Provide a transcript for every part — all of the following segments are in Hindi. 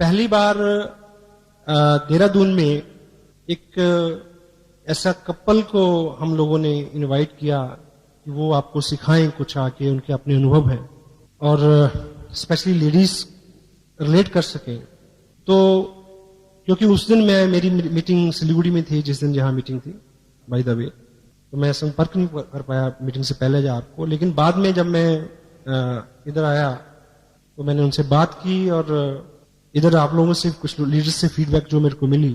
पहली बार देहरादून में एक ऐसा कपल को हम लोगों ने इनवाइट किया कि वो आपको सिखाएं कुछ आके, उनके अपने अनुभव हैं और स्पेशली लेडीज रिलेट कर सकें। तो क्योंकि उस दिन मेरी मीटिंग सिलीगुड़ी में थी, जिस दिन जहां मीटिंग थी बाय द वे, तो मैं संपर्क नहीं कर पाया मीटिंग से पहले आपको, लेकिन बाद में जब मैं इधर आया तो मैंने उनसे बात की और इधर आप लोगों से कुछ लीडर्स से फीडबैक जो मेरे को मिली,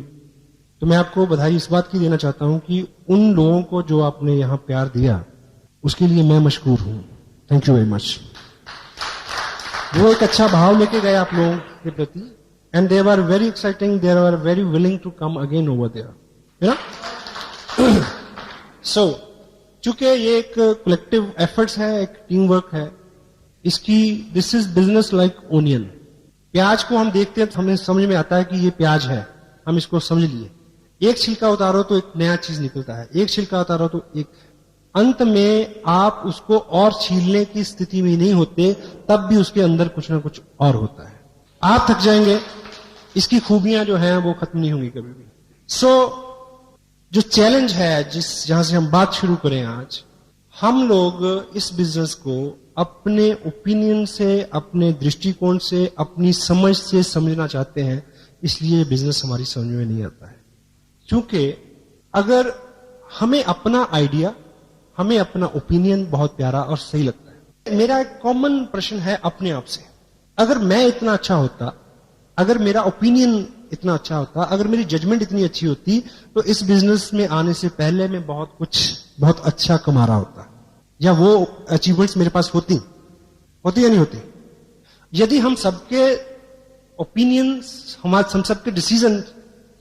तो मैं आपको बधाई इस बात की देना चाहता हूं कि उन लोगों को जो आपने यहां प्यार दिया उसके लिए मैं मशकूर हूं। Thank you very much. वो एक अच्छा भाव लेके गए आप लोगों के प्रति, and they were very exciting, they were very willing to come again over there. So चूंकि ये एक कलेक्टिव एफर्ट्स है, एक टीम वर्क है, इसकी this is business like onion. प्याज को हम देखते हैं तो हमें समझ में आता है कि ये प्याज है, हम इसको समझ लिए। एक छिलका उतारो तो एक नया चीज निकलता है, एक छिलका उतारो तो एक, अंत में आप उसको और छीलने की स्थिति में नहीं होते, तब भी उसके अंदर कुछ ना कुछ और होता है। आप थक जाएंगे, इसकी खूबियां जो हैं वो खत्म नहीं होंगी कभी भी। सो जो चैलेंज है जहां से हम बात शुरू करें आज, हम लोग इस बिजनेस को अपने ओपिनियन से, अपने दृष्टिकोण से, अपनी समझ से समझना चाहते हैं, इसलिए बिजनेस हमारी समझ में नहीं आता है। क्योंकि अगर हमें अपना आइडिया, हमें अपना ओपिनियन बहुत प्यारा और सही लगता है। मेरा एक कॉमन प्रश्न है अपने आप से, अगर मैं इतना अच्छा होता, अगर मेरा ओपिनियन इतना अच्छा होता, अगर मेरी जजमेंट इतनी अच्छी होती, तो इस बिजनेस में आने से पहले मैं बहुत अच्छा कमा रहा होता, या वो अचीवमेंट्स मेरे पास होती या नहीं होती। यदि हम सबके ओपिनियंस, हम सबके डिसीजन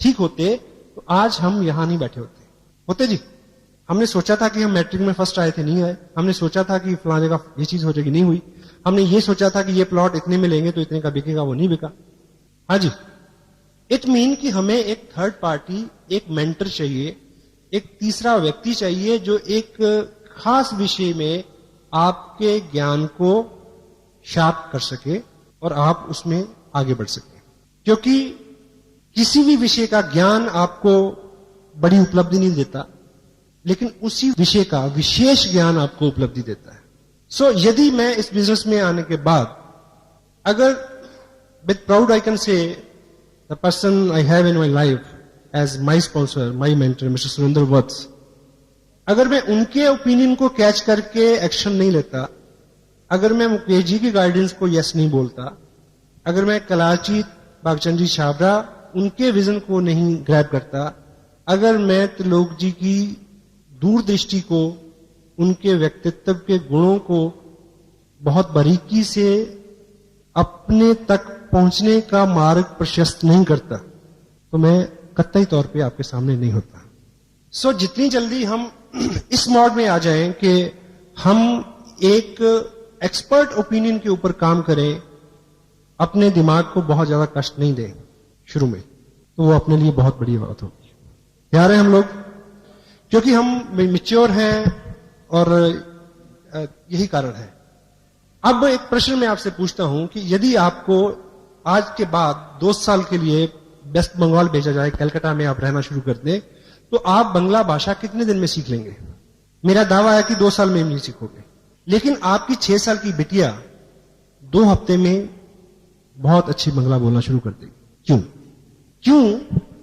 ठीक होते, तो आज हम यहां नहीं बैठे होते जी। हमने सोचा था कि हम मैट्रिक में फर्स्ट आए थे, नहीं आए। हमने सोचा था कि फलाने का ये चीज हो जाएगी, नहीं हुई। हमने ये सोचा था कि ये प्लॉट इतने में लेंगे तो इतने का बिकेगा, वो नहीं बिका। हाँ जी, इट मीन कि हमें एक थर्ड पार्टी, एक मेंटर चाहिए, एक तीसरा व्यक्ति चाहिए जो एक खास विषय में आपके ज्ञान को शार्प कर सके और आप उसमें आगे बढ़ सके। क्योंकि किसी भी विषय का ज्ञान आपको बड़ी उपलब्धि नहीं देता, लेकिन उसी विषय का विशेष ज्ञान आपको उपलब्धि देता है। सो यदि मैं इस बिजनेस में आने के बाद, अगर with proud I can say the person I have in my life as my sponsor, my mentor mister Surendra Vats, अगर मैं उनके ओपिनियन को कैच करके एक्शन नहीं लेता, अगर मैं मुकेश जी की गाइडेंस को यस नहीं बोलता, अगर मैं कलाजीत बागचंद जी छाबड़ा उनके विजन को नहीं ग्रैब करता, अगर मैं त्रिलोक जी की दूरदृष्टि को, उनके व्यक्तित्व के गुणों को बहुत बारीकी से अपने तक पहुंचने का मार्ग प्रशस्त नहीं करता, तो मैं कतई तौर पे आपके सामने नहीं होता। सो जितनी जल्दी हम इस मोड में आ जाएं कि हम एक एक्सपर्ट ओपिनियन के ऊपर काम करें, अपने दिमाग को बहुत ज्यादा कष्ट नहीं दें शुरू में, तो वो अपने लिए बहुत बड़ी बात होगी। तैयार हैं हम लोग? क्योंकि हम मैच्योर हैं और यही कारण है। अब एक प्रश्न मैं आपसे पूछता हूं कि यदि आपको आज के बाद 2 साल के लिए वेस्ट बंगाल भेजा जाए, कलकत्ता में आप रहना शुरू कर दें, तो आप बंगला भाषा कितने दिन में सीख लेंगे? मेरा दावा है कि 2 साल में नहीं सीखोगे। लेकिन आपकी 6 साल की बिटिया 2 हफ्ते में बहुत अच्छी बंगला बोलना शुरू कर देगी। क्यों?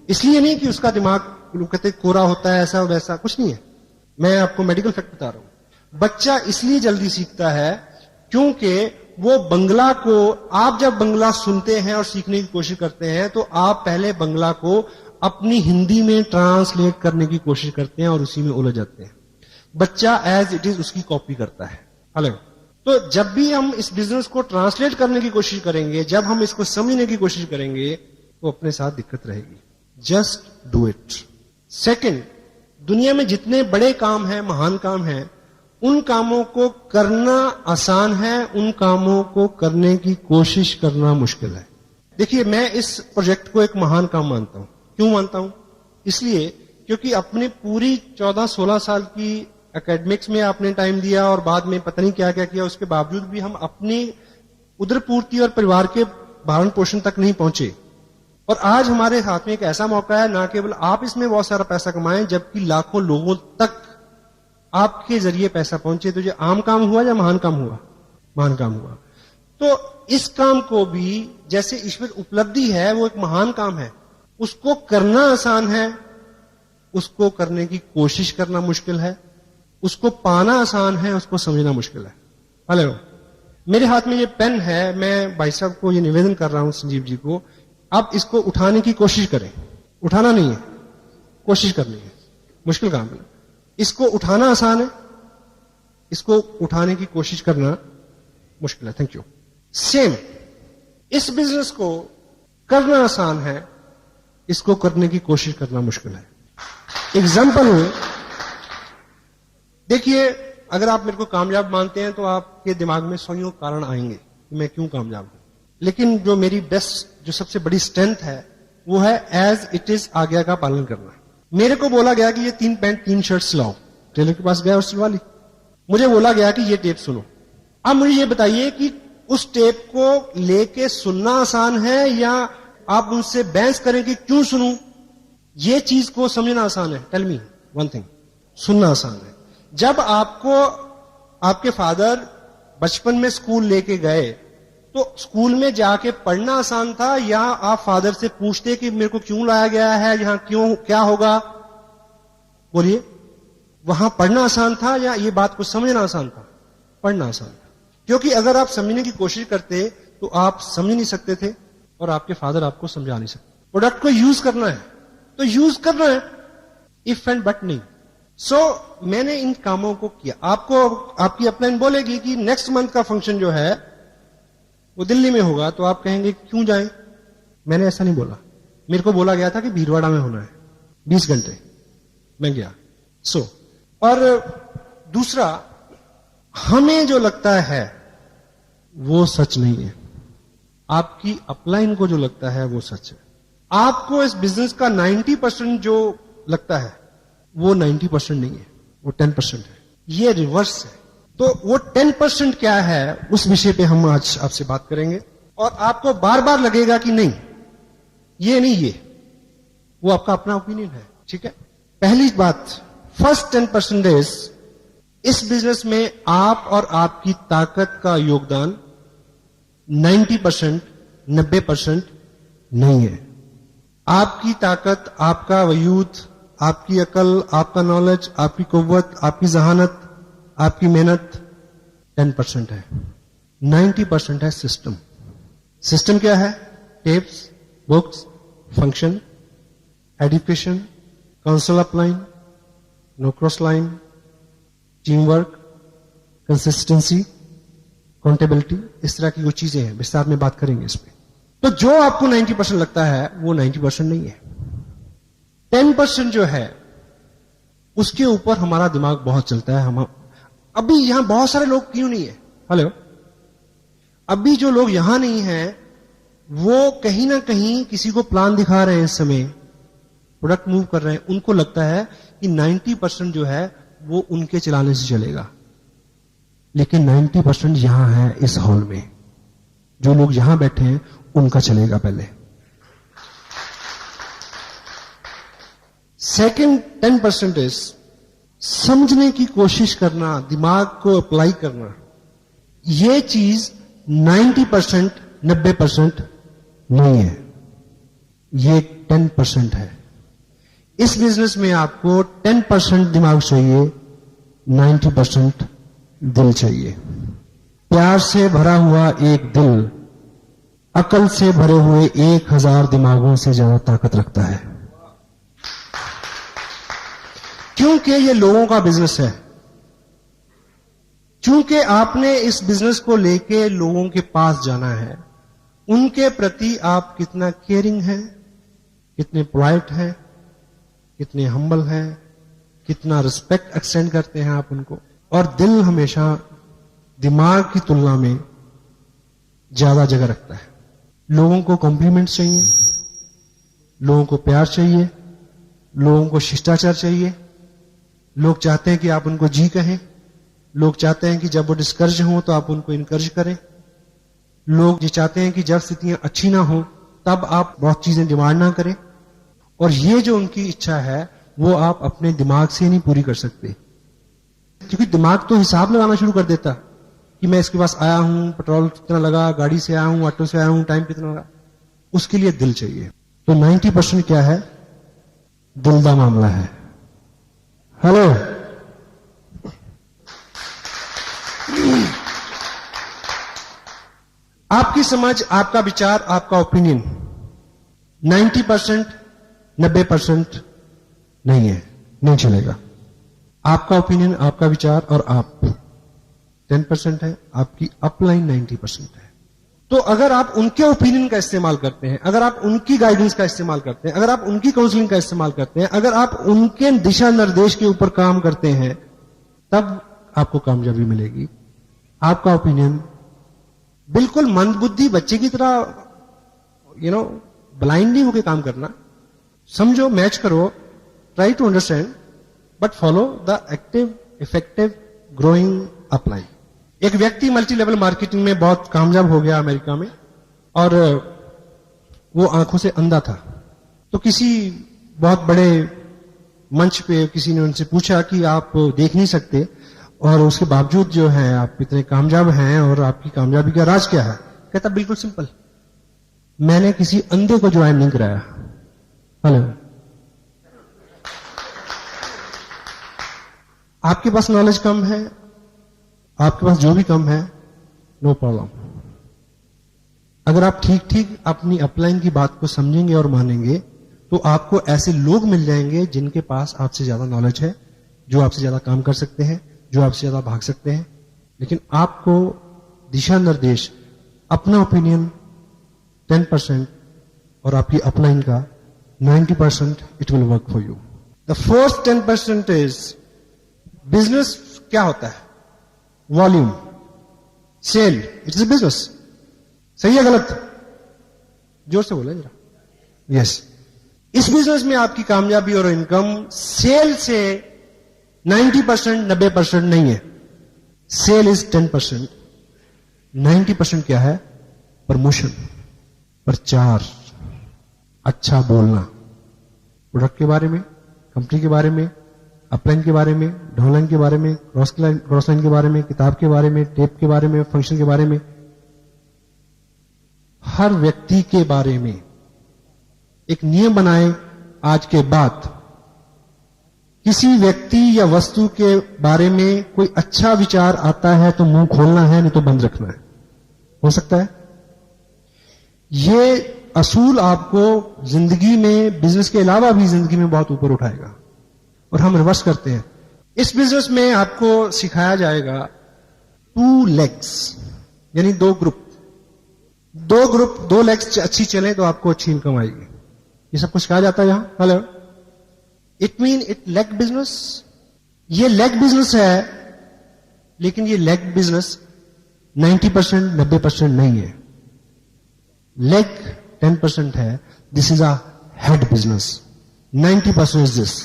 इसलिए नहीं कि उसका दिमाग कहते कोरा होता है, ऐसा वैसा कुछ नहीं है। मैं आपको मेडिकल फैक्ट बता रहा हूं। बच्चा इसलिए जल्दी सीखता है क्योंकि वो बंगला को, आप जब बंगला सुनते हैं और सीखने की कोशिश करते हैं, तो आप पहले बंगला को अपनी हिंदी में ट्रांसलेट करने की कोशिश करते हैं और उसी में उलझ जाते हैं। बच्चा एज इट इज उसकी कॉपी करता है। हेलो, तो जब भी हम इस बिजनेस को ट्रांसलेट करने की कोशिश करेंगे, जब हम इसको समझने की कोशिश करेंगे, तो अपने साथ दिक्कत रहेगी। Just do it. सेकंड, दुनिया में जितने बड़े काम हैं, महान काम हैं, उन कामों को करना आसान है, उन कामों को करने की कोशिश करना मुश्किल है। देखिए, मैं इस प्रोजेक्ट को एक महान काम मानता हूं। क्यों मानता हूं? इसलिए क्योंकि अपने पूरी 14-16 साल की एकेडमिक्स में आपने टाइम दिया और बाद में पता नहीं क्या क्या किया, उसके बावजूद भी हम अपनी उदर पूर्ति और परिवार के भरण पोषण तक नहीं पहुंचे। और आज हमारे हाथ में एक ऐसा मौका है, ना केवल आप इसमें बहुत सारा पैसा कमाएं, जबकि लाखों लोगों तक आपके जरिए पैसा पहुंचे। तो ये आम काम हुआ या महान काम हुआ? महान काम हुआ। तो इस काम को भी जैसे ईश्वर उपलब्धि है, वो एक महान काम है। उसको करना आसान है, उसको करने की कोशिश करना मुश्किल है। उसको पाना आसान है, उसको समझना मुश्किल है। हेलो, मेरे हाथ में ये पेन है, मैं भाई साहब को ये निवेदन कर रहा हूं, संजीव जी को, आप इसको उठाने की कोशिश करें। उठाना नहीं है, कोशिश करनी है। मुश्किल काम है। इसको उठाना आसान है, इसको उठाने की कोशिश करना मुश्किल है। Thank you. सेम, इस बिजनेस को करना आसान है, इसको करने की कोशिश करना मुश्किल है। एग्जाम्पल हूं, देखिए, अगर आप मेरे को कामयाब मानते हैं तो आपके दिमाग में सौ कारण आएंगे कि मैं क्यों कामयाब हूं। लेकिन जो मेरी बेस्ट, जो सबसे बड़ी स्ट्रेंथ है, वो है एज इट इज आज्ञा का पालन करना। मेरे को बोला गया कि ये 3 पैंट 3 शर्ट्स लाओ, टेलर के पास गया और सिलवा ली। मुझे बोला गया कि ये टेप सुनो। अब मुझे ये बताइए कि उस टेप को लेके सुनना आसान है या आप उनसे बहस करें कि क्यों सुनूं? ये चीज को समझना आसान है। टेल मी वन थिंग, सुनना आसान है। जब आपको आपके फादर बचपन में स्कूल लेके गए, तो स्कूल में जाके पढ़ना आसान था या आप फादर से पूछते कि मेरे को क्यों लाया गया है, यहां क्यों, क्या होगा? बोलिए, वहां पढ़ना आसान था या ये बात को समझना आसान था? पढ़ना आसान था, क्योंकि अगर आप समझने की कोशिश करते तो आप समझ नहीं सकते थे और आपके फादर आपको समझा नहीं सकते। प्रोडक्ट को यूज करना है तो यूज करना है, इफ एंड बट नहीं। सो मैंने इन कामों को किया। आपको आपकी अपलाइन बोलेगी कि नेक्स्ट मंथ का फंक्शन जो है वो दिल्ली में होगा, तो आप कहेंगे क्यों जाएं? मैंने ऐसा नहीं बोला। मेरे को बोला गया था कि भीलवाड़ा में होना है, 20 घंटे, मैं गया। और दूसरा, हमें जो लगता है वो सच नहीं है, आपकी अपलाइन को जो लगता है वो सच है। आपको इस बिजनेस का 90% जो लगता है वो 90% नहीं है, वो 10% है। ये रिवर्स है। तो वो 10% क्या है, उस विषय पे हम आज आपसे बात करेंगे। और आपको बार बार लगेगा कि नहीं, ये नहीं, ये, वो आपका अपना ओपिनियन है। ठीक है। पहली बात, फर्स्ट 10% इस बिजनेस में आप और आपकी ताकत का योगदान 90%, 90% नहीं है। आपकी ताकत, आपका वजूद, आपकी अकल, आपका नॉलेज, आपकी कुव्वत, आपकी जहानत, आपकी मेहनत 10% है। 90% है सिस्टम। सिस्टम क्या है? Tapes, books, function, education, council upline, no cross line, team work, consistency, accountability, इस तरह की वो चीजें हैं। विस्तार में बात करेंगे इस पे। तो जो आपको 90% लगता है वो 90% नहीं है। 10% जो है उसके ऊपर हमारा दिमाग बहुत चलता है। हम अभी यहां बहुत सारे लोग क्यों नहीं है? हेलो, अभी जो लोग यहां नहीं हैं वो कहीं ना कहीं किसी को प्लान दिखा रहे हैं, इस समय प्रोडक्ट मूव कर रहे हैं। उनको लगता है कि 90% जो है वो उनके चलाने से चलेगा, लेकिन 90% यहां है इस हॉल में। जो लोग यहां बैठे हैं उनका चलेगा पहले। सेकेंड 10% समझने की कोशिश करना, दिमाग को अप्लाई करना। ये चीज 90%, 90% नहीं है, ये 10% है। इस बिजनेस में आपको 10% दिमाग चाहिए, 90% दिल चाहिए। प्यार से भरा हुआ एक दिल अकल से भरे हुए 1000 दिमागों से ज्यादा ताकत रखता है, क्योंकि ये लोगों का बिजनेस है। क्योंकि आपने इस बिजनेस को लेके लोगों के पास जाना है। उनके प्रति आप कितना केयरिंग हैं, कितने पोलाइट हैं, कितने हम्बल हैं, कितना रिस्पेक्ट एक्सटेंड करते हैं आप उनको। और दिल हमेशा दिमाग की तुलना में ज्यादा जगह रखता है। लोगों को कॉम्प्लीमेंट्स चाहिए, लोगों को प्यार चाहिए, लोगों को शिष्टाचार चाहिए। लोग चाहते हैं कि आप उनको जी कहें। लोग चाहते हैं कि जब वो डिस्करेज हो तो आप उनको इनकरेज करें। लोग ये चाहते हैं कि जब स्थितियां अच्छी ना हो तब आप बहुत चीजें डिमांड ना करें, और ये जो उनकी इच्छा है वो आप अपने दिमाग से नहीं पूरी कर सकते, क्योंकि दिमाग तो हिसाब लगाना शुरू कर देता कि मैं इसके पास आया हूं, पेट्रोल कितना लगा, गाड़ी से आया हूं, ऑटो से आया हूं, टाइम कितना लगा। उसके लिए दिल चाहिए। तो 90% क्या है? दिल का मामला है। हेलो, आपकी समझ, आपका विचार, आपका ओपिनियन 90%, 90% नहीं है, नहीं चलेगा। आपका ओपिनियन, आपका विचार और आप 10% है, आपकी अपलाइन 90% है। तो अगर आप उनके ओपिनियन का इस्तेमाल करते हैं, अगर आप उनकी गाइडेंस का इस्तेमाल करते हैं, अगर आप उनकी काउंसलिंग का इस्तेमाल करते हैं, अगर आप उनके दिशा निर्देश के ऊपर काम करते हैं, तब आपको कामयाबी मिलेगी। आपका ओपिनियन बिल्कुल मंदबुद्धि बच्चे की तरह ब्लाइंडली होकर काम करना, समझो, मैच करो, try to understand, but follow the active, effective, growing upline. एक व्यक्ति मल्टी लेवल मार्केटिंग में बहुत कामयाब हो गया अमेरिका में, और वो आंखों से अंधा था। तो किसी बहुत बड़े मंच पे किसी ने उनसे पूछा कि आप देख नहीं सकते और उसके बावजूद जो है आप इतने कामयाब हैं, और आपकी कामयाबी का राज क्या है? कहता बिल्कुल सिंपल, मैंने किसी अंधे को ज्वाइन नहीं कराया। हेलो, आपके पास नॉलेज कम है, आपके पास जो भी कम है, नो प्रॉब्लम। अगर आप ठीक ठीक अपनी अपलाइन की बात को समझेंगे और मानेंगे, तो आपको ऐसे लोग मिल जाएंगे जिनके पास आपसे ज्यादा नॉलेज है, जो आपसे ज्यादा काम कर सकते हैं, जो आपसे ज्यादा भाग सकते हैं। लेकिन आपको दिशा निर्देश, अपना ओपिनियन 10% और आपकी अपलाइन का 90%, it will work for you. The fourth 10% is business. क्या होता है? Volume, sale, it is business. सही है गलत? जोर से बोले जरा। यस, इस बिजनेस में आपकी कामयाबी और इनकम सेल से 90%, 90% नहीं है। Cell is 10%। 90% क्या है? प्रमोशन, प्रचार, अच्छा बोलना, प्रोडक्ट के बारे में, कंपनी के बारे में, अपलाइन के बारे में, डाउनलाइन के बारे में, क्रॉस लाइन के बारे में, किताब के बारे में, टेप के बारे में, फंक्शन के बारे में, हर व्यक्ति के बारे में एक नियम बनाए। आज के बाद किसी व्यक्ति या वस्तु के बारे में कोई अच्छा विचार आता है तो मुंह खोलना है, नहीं तो बंद रखना है। हो सकता है ये असूल आपको जिंदगी में, बिजनेस के अलावा भी जिंदगी में बहुत ऊपर उठाएगा। और हम रिवर्स करते हैं। इस बिजनेस में आपको सिखाया जाएगा 2 legs, यानी 2 ग्रुप। 2 लेग्स अच्छी चले तो आपको अच्छी इनकम आएगी। ये सब कुछ कहा जाता है यहां। Hello, it mean it leg business. ये लेग बिजनेस है, लेकिन ये लेग बिजनेस 90%, 90% नहीं है। लेग 10% है। This is a head business. 90% is this.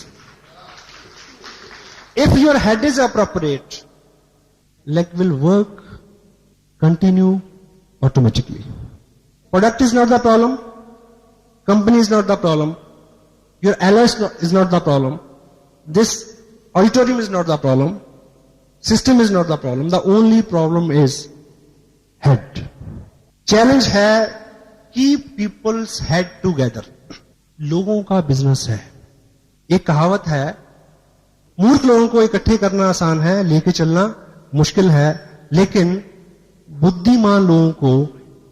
If your head is appropriate, leg will work, continue automatically. Product is not the problem. Company is not the problem. Your ally is not the problem. This auditorium is not the problem. System is not the problem. The only problem is head. Challenge है, keep people's head together. लोगों का बिजनेस है। एक कहावत है, मूर्ख लोगों को इकट्ठे करना आसान है, लेके चलना मुश्किल है, लेकिन बुद्धिमान लोगों को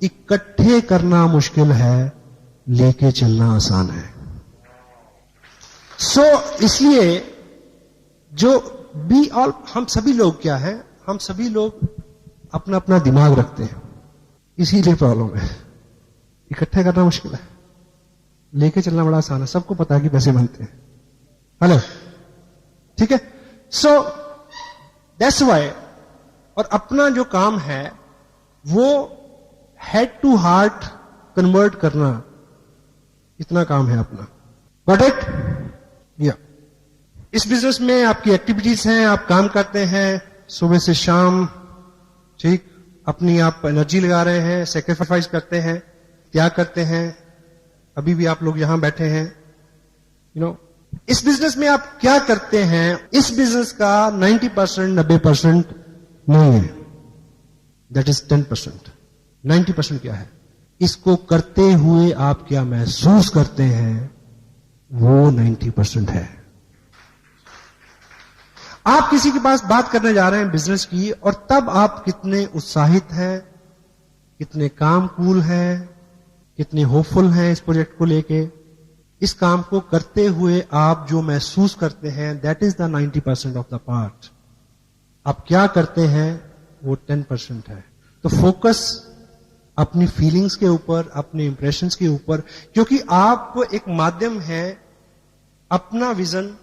इकट्ठे करना मुश्किल है, लेके चलना आसान है। इसलिए जो बी ऑल, हम सभी लोग क्या है, हम सभी लोग अपना अपना दिमाग रखते हैं, इसीलिए प्रॉब्लम है। इकट्ठे करना मुश्किल है, लेके चलना बड़ा आसान है। सबको पता है कि पैसे बनते हैं। हेलो, ठीक है। सो दैट्स वाई, और अपना जो काम है वो हेड टू हार्ट कन्वर्ट करना, इतना काम है अपना। Got it? या इस बिजनेस में आपकी एक्टिविटीज हैं, आप काम करते हैं सुबह से शाम, ठीक, अपनी आप एनर्जी लगा रहे हैं, सेक्रीफाइस करते हैं, त्याग करते हैं, अभी भी आप लोग यहां बैठे हैं, इस बिजनेस में आप क्या करते हैं, इस बिजनेस का 90%, 90% नहीं है, दैट इज 10%। 90% क्या है? इसको करते हुए आप क्या महसूस करते हैं, वो 90% है। आप किसी के पास बात करने जा रहे हैं बिजनेस की, और तब आप कितने उत्साहित हैं, कितने काम कूल हैं, कितने होपफुल हैं इस प्रोजेक्ट को लेके, इस काम को करते हुए आप जो महसूस करते हैं, that is the 90% of the part. आप क्या करते हैं वो 10% है। तो फोकस अपनी फीलिंग्स के ऊपर, अपने इंप्रेशंस के ऊपर, क्योंकि आप एक माध्यम है, अपना विजन,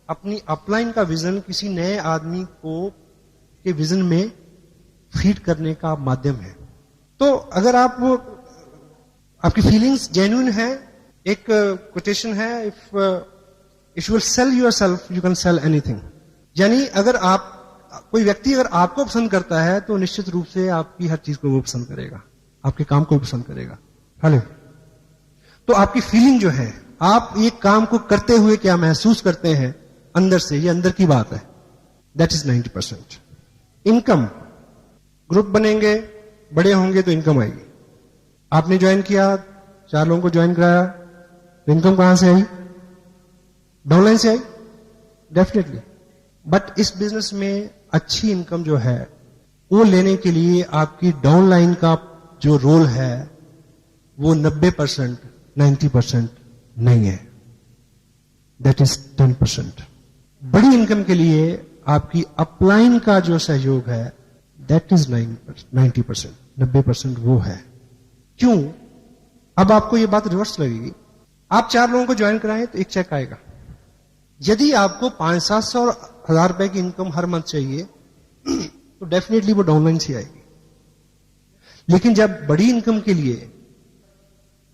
अपनी अपलाइन का विजन किसी नए आदमी को के विजन में फीड करने का माध्यम है। तो अगर आपकी फीलिंग्स जेन्युइन है, एक कोटेशन है, if you will sell yourself you can sell anything. यानी अगर कोई व्यक्ति अगर आपको पसंद करता है तो निश्चित रूप से आपकी हर चीज को वो पसंद करेगा, आपके काम को भी पसंद करेगा। हेलो, तो आपकी फीलिंग जो है, आप एक काम को करते हुए क्या महसूस करते हैं अंदर से, ये अंदर की बात है, दैट इज 90%। इनकम, ग्रुप बनेंगे, बड़े होंगे तो इनकम आएगी। आपने ज्वाइन किया, 4 लोगों को ज्वाइन कराया, तो इनकम कहां से आई? डाउनलाइन से आई, डेफिनेटली। बट इस बिजनेस में अच्छी इनकम जो है वो लेने के लिए आपकी डाउनलाइन का जो रोल है वो 90%, 90% नहीं है, दैट इज 10%। बड़ी इनकम के लिए आपकी अपलाइन का जो सहयोग है, दैट इज 90%, 90% वो है। क्यों? अब आपको ये बात रिवर्स लगेगी। आप 4 लोगों को ज्वाइन कराएं तो एक चेक आएगा। यदि आपको 500-700 और 1000 रुपए की इनकम हर मंथ चाहिए तो डेफिनेटली वो डाउनलाइन से आएगी। लेकिन जब बड़ी इनकम के लिए,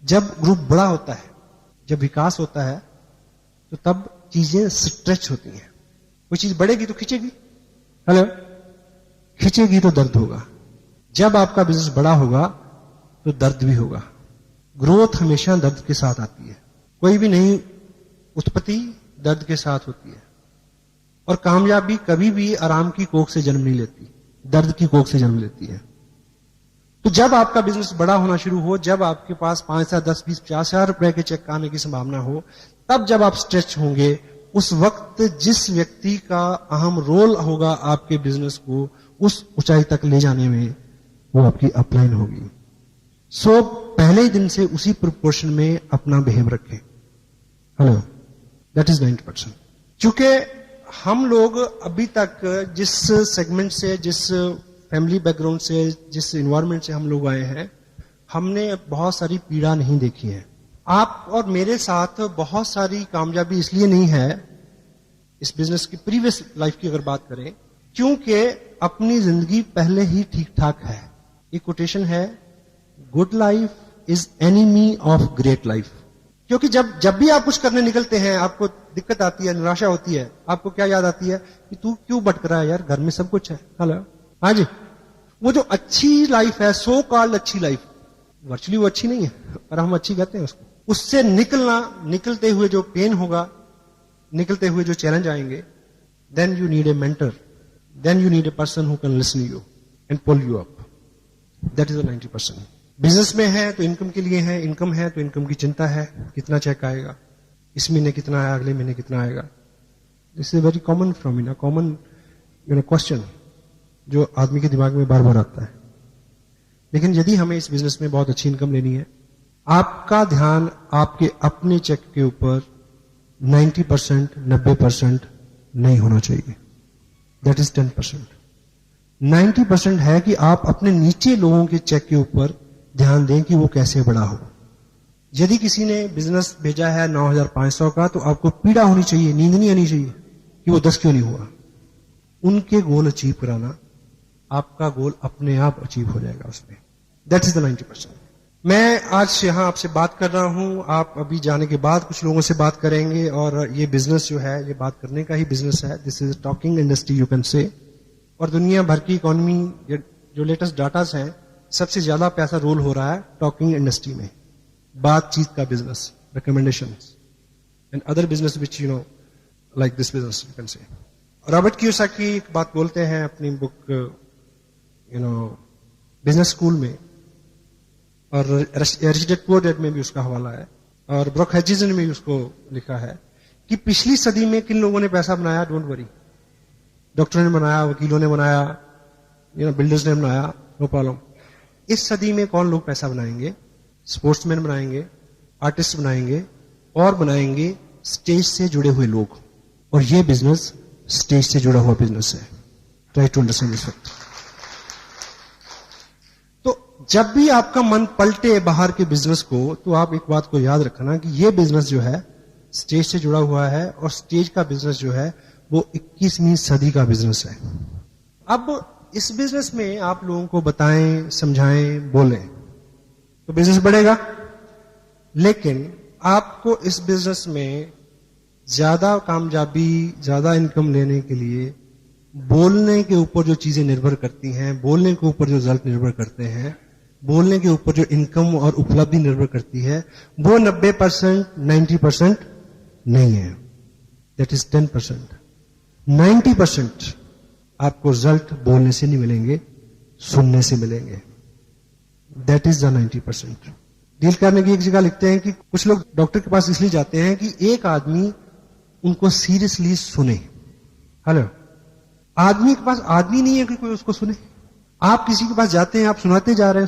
जब ग्रुप बड़ा होता है, जब विकास होता है, तो तब चीजें स्ट्रेच होती हैं। कोई चीज बढ़ेगी तो खींचेगी, हेलो, खींचेगी तो दर्द होगा। जब आपका बिजनेस बड़ा होगा तो दर्द भी होगा। ग्रोथ हमेशा दर्द के साथ आती है। कोई भी नई उत्पत्ति दर्द के साथ होती है, और कामयाबी कभी भी आराम की कोख से जन्म नहीं लेती, दर्द की कोख से जन्म लेती है। तो जब आपका बिजनेस बड़ा होना शुरू हो, जब आपके पास 5 से 10, 20, 50,000 रुपए के चेक आने की संभावना हो, तब जब आप स्ट्रेच होंगे, उस वक्त जिस व्यक्ति का अहम रोल होगा आपके बिजनेस को उस ऊंचाई तक ले जाने में, वो आपकी अपलाइन होगी। सो पहले ही दिन से उसी प्रोपोर्शन में अपना बिहेव रखें। Hello, that is 90%। चूंकि हम लोग अभी तक जिस सेगमेंट से, जिस फैमिली बैकग्राउंड से, जिस इन्वायरमेंट से हम लोग आए हैं, हमने बहुत सारी पीड़ा नहीं देखी है। आप और मेरे साथ बहुत सारी कामयाबी इसलिए नहीं है इस बिजनेस की, प्रीवियस लाइफ की अगर बात करें, क्योंकि अपनी जिंदगी पहले ही ठीक ठाक है। एक कोटेशन है, good life is enemy of great life. क्योंकि जब भी आप कुछ करने निकलते हैं, आपको दिक्कत आती है, निराशा होती है, आपको क्या याद आती है कि तू क्यों भटक रहा है यार, घर में सब कुछ है। हेलो, हाँ जी, वो जो अच्छी लाइफ है, सो कॉल्ड अच्छी लाइफ, वर्चुअली वो अच्छी नहीं है, पर हम अच्छी कहते हैं उसको, उससे निकलते हुए जो पेन होगा, निकलते हुए जो चैलेंज आएंगे, then you need a mentor, then you need a person who can listen you and pull you up. That is the 90%। Business में है तो इनकम के लिए है, इनकम है तो इनकम की चिंता है, कितना चेक आएगा, इस महीने कितना आया, अगले महीने कितना आएगा। दिस इज वेरी कॉमन फ्रोमिना, कॉमन क्वेश्चन जो आदमी के दिमाग में बार बार आता है। लेकिन यदि हमें इस बिजनेस में बहुत अच्छी इनकम लेनी है, आपका ध्यान आपके अपने चेक के ऊपर 90%, 90% नहीं होना चाहिए, दैट इज 10%। 90% है कि आप अपने नीचे लोगों के चेक के ऊपर ध्यान दें कि वो कैसे बड़ा हो। यदि किसी ने बिजनेस भेजा है 9,500 का, तो आपको पीड़ा होनी चाहिए, नींद नहीं आनी चाहिए कि वो 10 क्यों नहीं हुआ। उनके गोल अचीव कराना, आपका गोल अपने आप अचीव हो जाएगा उसमें। That is the 90%। मैं आज यहां आपसे बात कर रहा हूं, आप अभी जाने के बाद कुछ लोगों से बात करेंगे, और ये बिजनेस जो है, ये बात करने का ही बिजनेस है। This is talking industry you can say. और दुनिया भर की इकोनॉमी, जो लेटेस्ट डाटास हैं, सबसे ज्यादा पैसा रोल हो रहा है टॉकिंग इंडस्ट्री में। बातचीत का business, recommendation and other business which like this business you can say. Robert Kiyosaki एक बात बोलते हैं अपनी बुक बिजनेस स्कूल में, और रिच डैड पुअर डैड में भी उसका हवाला है, और ब्रुक हेचिसन ने भी उसको लिखा है कि पिछली सदी में किन लोगों ने पैसा बनाया, डोंट वरी। डॉक्टरों ने बनाया, वकीलों ने बनाया, बिल्डर्स ने बनाया, नो प्रॉब्लम। इस सदी में कौन लोग पैसा बनाएंगे? स्पोर्ट्समैन बनाएंगे, आर्टिस्ट बनाएंगे, और बनाएंगे स्टेज से जुड़े हुए लोग। और ये बिजनेस स्टेज से जुड़ा हुआ बिजनेस है। Try to understand this fact. तो जब भी आपका मन पलटे बाहर के बिजनेस को, तो आप एक बात को याद रखना कि ये बिजनेस जो है स्टेज से जुड़ा हुआ है, और स्टेज का बिजनेस जो है वो 21वीं सदी का बिजनेस है। अब इस बिजनेस में आप लोगों को बताएं, समझाएं, बोलें तो बिजनेस बढ़ेगा। लेकिन आपको इस बिजनेस में ज्यादा कामयाबी, ज्यादा इनकम लेने के लिए बोलने के ऊपर जो चीजें निर्भर करती हैं, बोलने के ऊपर जो रिजल्ट निर्भर करते हैं, बोलने के ऊपर जो इनकम और उपलब्धि निर्भर करती है, वो 90%, 90% नहीं है। That is 10%। 90% आपको रिजल्ट बोलने से नहीं मिलेंगे, सुनने से मिलेंगे। That is the 90%। डील करने की एक जगह लिखते हैं कि कुछ लोग डॉक्टर के पास इसलिए जाते हैं कि एक आदमी उनको सीरियसली सुने। हेलो, आदमी के पास आदमी नहीं है कि कोई उसको सुने। आप किसी के पास जाते हैं, आप सुनाते जा रहे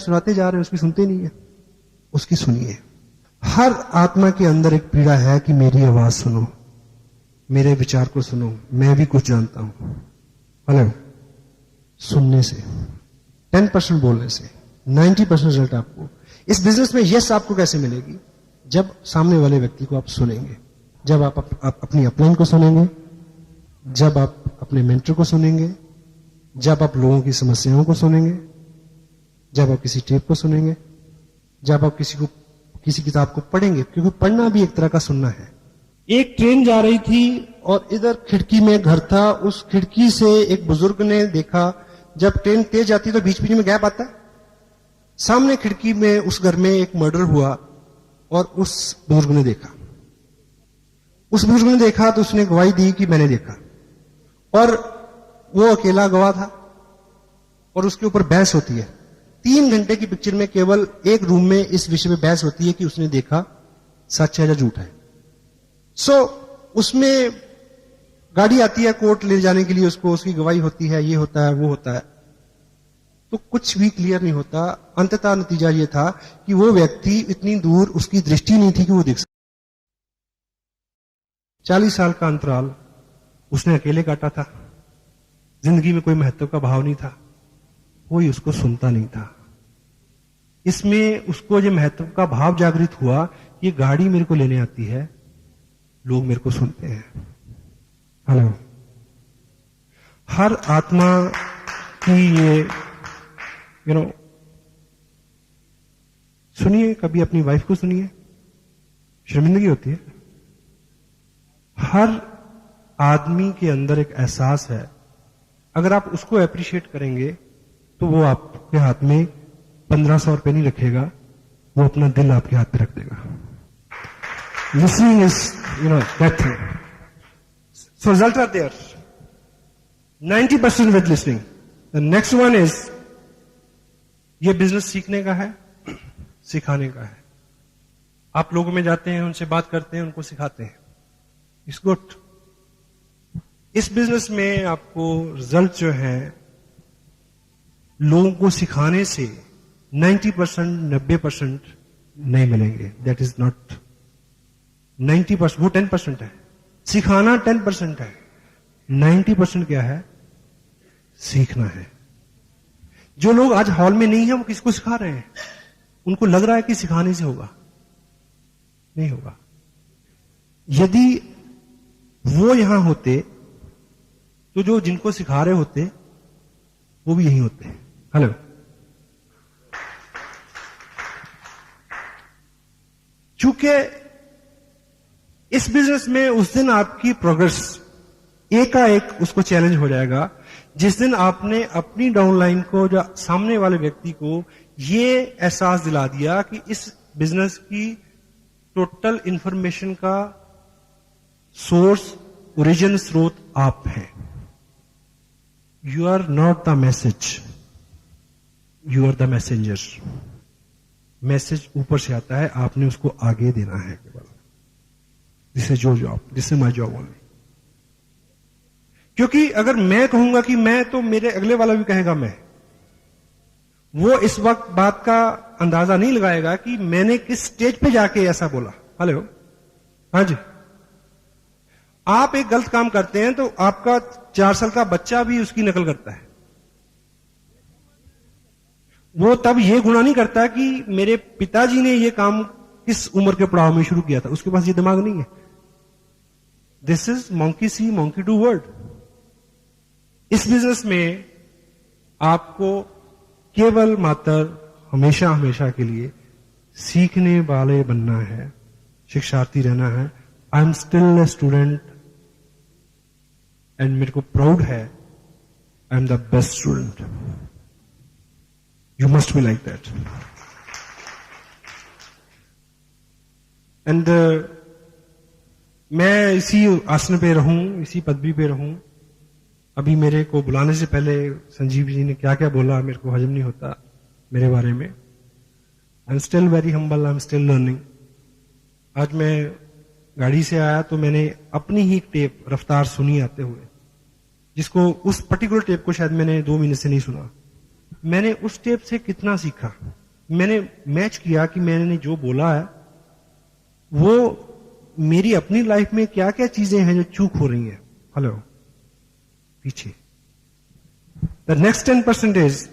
हैं, उसकी सुनते नहीं है, उसकी सुनिए। हर आत्मा के अंदर एक पीड़ा है कि मेरी आवाज सुनो, मेरे विचार को सुनो, मैं भी कुछ जानता हूं। हेलो, सुनने से, 10% बोलने से 90% रिजल्ट आपको इस बिजनेस में यस आपको कैसे मिलेगी? जब सामने वाले व्यक्ति को आप सुनेंगे, जब आप अपनी अपलाइन को सुनेंगे, जब आप अपने मेंटर को सुनेंगे, जब आप लोगों की समस्याओं को सुनेंगे, जब आप किसी टेप को सुनेंगे, जब आप किसी किताब को पढ़ेंगे, क्योंकि पढ़ना भी एक तरह का सुनना है। एक ट्रेन जा रही थी और इधर खिड़की में घर था, उस खिड़की से एक बुजुर्ग ने देखा, जब ट्रेन तेज जाती तो बीच बीच में गैप आता है। सामने खिड़की में उस घर में एक मर्डर हुआ और उस बुजुर्ग ने देखा तो उसने गवाही दी कि मैंने देखा, और वो अकेला गवाह था और उसके ऊपर बहस होती है। 3 घंटे की पिक्चर में केवल एक रूम में इस विषय में बहस होती है कि उसने देखा सच है या झूठ है। उसमें गाड़ी आती है कोर्ट ले जाने के लिए, उसको उसकी गवाही होती है, ये होता है, वो होता है, तो कुछ भी क्लियर नहीं होता। अंततः नतीजा ये था कि वो व्यक्ति इतनी दूर, उसकी दृष्टि नहीं थी कि वो देख सके। 40 साल का अंतराल उसने अकेले काटा था, जिंदगी में कोई महत्व का भाव नहीं था, कोई उसको सुनता नहीं था। इसमें उसको जो महत्व का भाव जागृत हुआ, ये गाड़ी मेरे को लेने आती है, लोग मेरे को सुनते हैं। हेलो, हर आत्मा की ये सुनिए, कभी अपनी वाइफ को सुनिए, शर्मिंदगी होती है। हर आदमी के अंदर एक एहसास है, अगर आप उसको अप्रिशिएट करेंगे तो वो आपके हाथ में 1500 रुपए नहीं रखेगा, वो अपना दिल आपके हाथ में रख देगा। Listening is that thing. So results are there. 90% with listening. The next one is, ये बिजनेस सीखने का है, सिखाने का है। आप लोगों में जाते हैं, उनसे बात करते हैं, उनको सिखाते हैं। It's good. इस बिजनेस में आपको रिजल्ट जो है लोगों को सिखाने से 90%, 90% नहीं मिलेंगे। दैट इज नॉट 90%, वो 10% है। सिखाना 10% है, 90% क्या है? सीखना है। जो लोग आज हॉल में नहीं है, वो किसको सिखा रहे हैं? उनको लग रहा है कि सिखाने से होगा, नहीं होगा। यदि वो यहां होते तो जो जिनको सिखा रहे होते वो भी यहीं होते। हेलो, चूंकि इस बिजनेस में उस दिन आपकी प्रोग्रेस एकाएक उसको चैलेंज हो जाएगा, जिस दिन आपने अपनी डाउनलाइन को, जो सामने वाले व्यक्ति को ये एहसास दिला दिया कि इस बिजनेस की टोटल इंफॉर्मेशन का सोर्स, ओरिजिन, स्रोत आप हैं। You are not the message, you are the messenger. Message ऊपर से आता है, आपने उसको आगे देना है केवल। This is your job, this is my job only. क्योंकि अगर मैं कहूंगा कि मैं, तो मेरे अगले वाला भी कहेगा मैं। वो इस वक्त बात का अंदाजा नहीं लगाएगा कि मैंने किस स्टेज पे जाके ऐसा बोला। हेलो, हाँ जी। आप एक गलत काम करते हैं तो आपका 4 साल का बच्चा भी उसकी नकल करता है। वो तब ये गुनाह नहीं करता कि मेरे पिताजी ने ये काम किस उम्र के पड़ाव में शुरू किया था, उसके पास ये दिमाग नहीं है। This is monkey C monkey do word. इस बिजनेस में आपको केवल मात्र हमेशा हमेशा के लिए सीखने वाले बनना है, शिक्षार्थी रहना है। I am still a student and मेरे को प्राउड है, I am the best student. You must be like that. And मैं इसी आसन पे रहूं, इसी पदवी पे रहूं। अभी मेरे को बुलाने से पहले संजीव जी ने क्या क्या बोला, मेरे को हजम नहीं होता मेरे बारे में। I am still very humble, I am still learning. आज मैं गाड़ी से आया तो मैंने अपनी ही टेप रफ्तार सुनी आते हुए, जिसको उस पर्टिकुलर टेप को शायद मैंने 2 महीने से नहीं सुना। मैंने उस टेप से कितना सीखा, मैंने मैच किया कि मैंने जो बोला है वो मेरी अपनी लाइफ में क्या क्या चीजें हैं जो चूक हो रही हैं। हेलो, पीछे द नेक्स्ट 10% इज,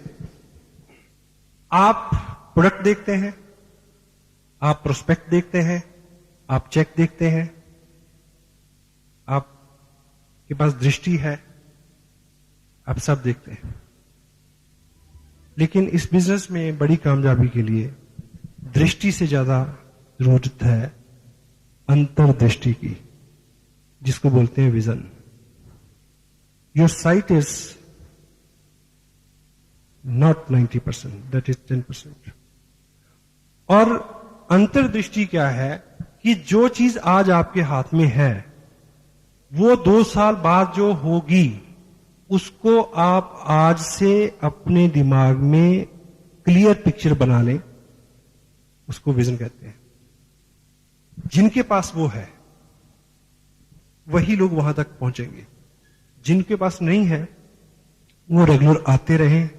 आप प्रोडक्ट देखते हैं, आप प्रोस्पेक्ट देखते हैं, आप चेक देखते हैं, आपके पास दृष्टि है, आप सब देखते हैं। लेकिन इस बिजनेस में बड़ी कामयाबी के लिए दृष्टि से ज्यादा जरूरत है अंतर्दृष्टि की, जिसको बोलते हैं vision. Your site is not 90%, that is 10%। और अंतर्दृष्टि क्या है कि जो चीज आज आपके हाथ में है वो 2 साल बाद जो होगी उसको आप आज से अपने दिमाग में क्लियर पिक्चर बना लें, उसको विजन कहते हैं। जिनके पास वो है वही लोग वहां तक पहुंचेंगे, जिनके पास नहीं है वो रेगुलर आते रहें,